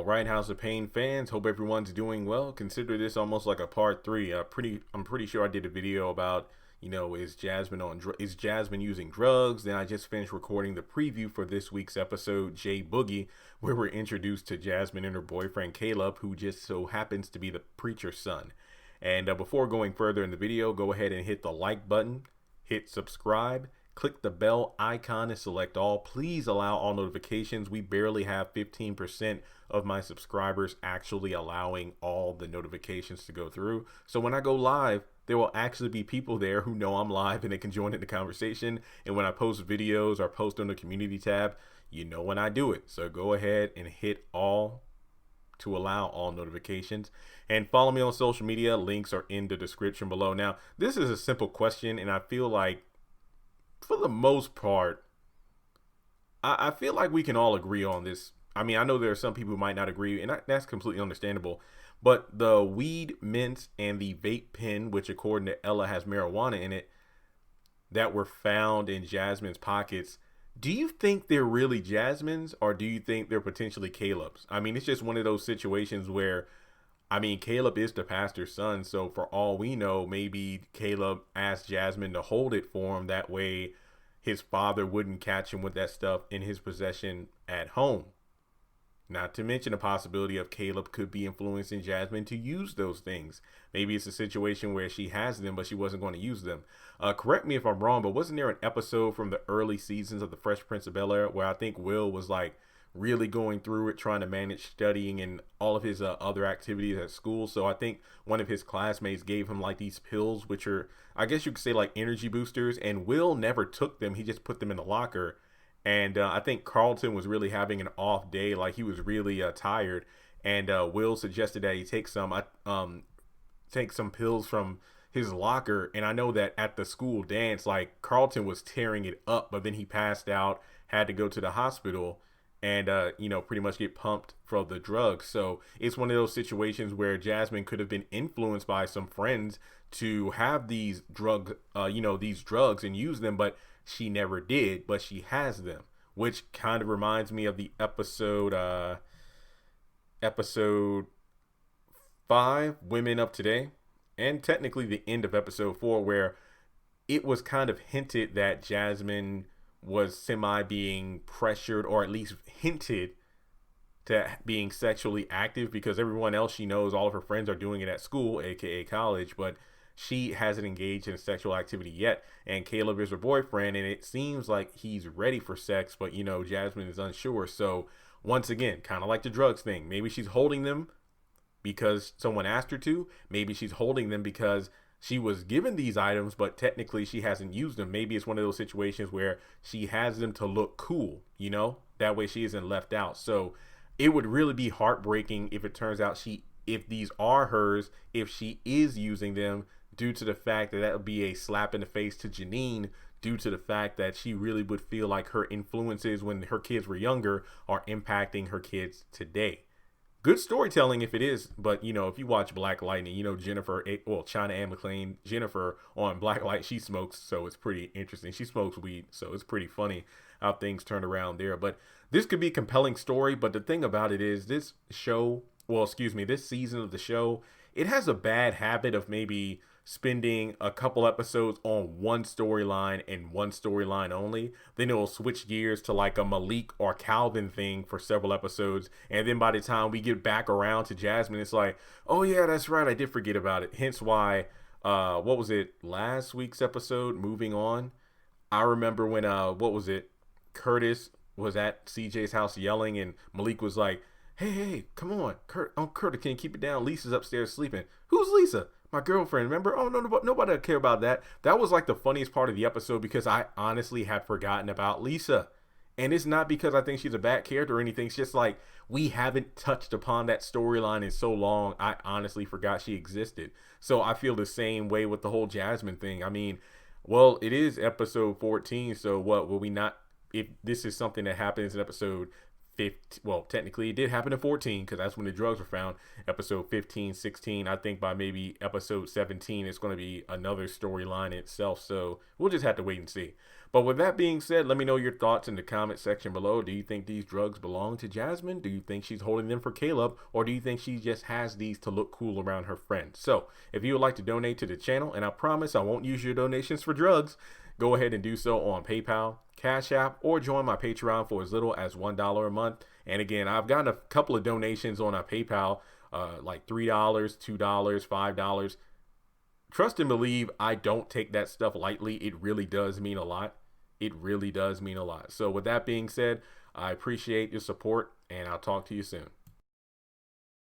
All right, how's the Payne fans? Hope everyone's doing well. Consider this almost like a part three. I'm pretty sure I did a video about, is Jazmine using drugs? Then I just finished recording the preview for this week's episode, J Boogie, where we're introduced to Jazmine and her boyfriend Kaleb, who just so happens to be the preacher's son. And before going further in the video, go ahead and hit the like button, hit subscribe, click the bell icon and select all. Please allow all notifications. We barely have 15% of my subscribers actually allowing all the notifications to go through. So when I go live, there will actually be people there who know I'm live and they can join in the conversation. And when I post videos or post on the community tab, you know when I do it. So go ahead and hit all to allow all notifications, and follow me on social media. Links are in the description below. Now, this is a simple question, and I feel like for the most part, I feel like we can all agree on this. I mean, I know there are some people who might not agree, and that's completely understandable. But the weed mints and the vape pen, which according to Ella has marijuana in it, that were found in Jazmine's pockets, do you think they're really Jazmine's, or do you think they're potentially Kaleb's? I mean, it's just one of those situations where, I mean, Kaleb is the pastor's son, so for all we know, maybe Kaleb asked Jazmine to hold it for him. That way his father wouldn't catch him with that stuff in his possession at home. Not to mention the possibility of Kaleb could be influencing Jazmine to use those things. Maybe it's a situation where she has them, but she wasn't going to use them. Correct me if I'm wrong, but wasn't there an episode from the early seasons of The Fresh Prince of Bel-Air where I think Will was like really going through it, trying to manage studying and all of his other activities at school? So I think one of his classmates gave him like these pills, which are, I guess you could say, like energy boosters, and Will never took them. He just put them in the locker. And I think Carlton was really having an off day, like he was really tired, and Will suggested that he take some pills from his locker. And I know that at the school dance, like Carlton was tearing it up, but then he passed out, had to go to the hospital, and pretty much get pumped for the drugs. So it's one of those situations where Jazmine could have been influenced by some friends to have these drugs and use them, but she never did. But she has them, which kind of reminds me of the episode 5, Women of Today, and technically the end of episode 4, where it was kind of hinted that Jazmine was semi being pressured, or at least hinted to being sexually active, because everyone else she knows, all of her friends are doing it at school, aka college, but she hasn't engaged in sexual activity yet. And Kaleb is her boyfriend, and it seems like he's ready for sex, but Jazmine is unsure. So once again, kind of like the drugs thing, maybe she's holding them because someone asked her to. Maybe she's holding them because she was given these items, but technically she hasn't used them. Maybe it's one of those situations where she has them to look cool, that way she isn't left out. So it would really be heartbreaking if it turns out if these are hers, if she is using them, due to the fact that would be a slap in the face to Janine, due to the fact that she really would feel like her influences when her kids were younger are impacting her kids today. Good storytelling if it is, but if you watch Black Lightning, Jennifer, China Anne McClain, Jennifer on Black Light, she smokes, so it's pretty interesting. She smokes weed, so it's pretty funny how things turned around there. But this could be a compelling story, but the thing about it is this season of the show, it has a bad habit of maybe spending a couple episodes on one storyline and one storyline only. Then it will switch gears to like a Malik or Calvin thing for several episodes. And then by the time we get back around to Jazmine, it's like, oh yeah, that's right, I did forget about it. Hence why, what was it, last week's episode, Moving On? I remember when, Curtis was at CJ's house yelling, and Malik was like, hey, come on, Curtis, can you keep it down? Lisa's upstairs sleeping. Who's Lisa? My girlfriend, remember? Oh, no, nobody would care about that. That was like the funniest part of the episode, because I honestly had forgotten about Lisa. And it's not because I think she's a bad character or anything. It's just like we haven't touched upon that storyline in so long. I honestly forgot she existed. So I feel the same way with the whole Jazmine thing. I mean, well, it is episode 14. So what will we not, if this is something that happens in episode 15, well, technically it did happen in 14 because that's when the drugs were found. Episode 15, 16. I think by maybe episode 17, it's going to be another storyline itself. So we'll just have to wait and see. But with that being said, let me know your thoughts in the comment section below. Do you think these drugs belong to Jazmine? Do you think she's holding them for Kaleb? Or do you think she just has these to look cool around her friends? So if you would like to donate to the channel, and I promise I won't use your donations for drugs, go ahead and do so on PayPal, Cash App, or join my Patreon for as little as $1 a month. And again, I've gotten a couple of donations on our PayPal, like $3, $2, $5. Trust and believe, I don't take that stuff lightly. It really does mean a lot. It really does mean a lot. So with that being said, I appreciate your support, and I'll talk to you soon.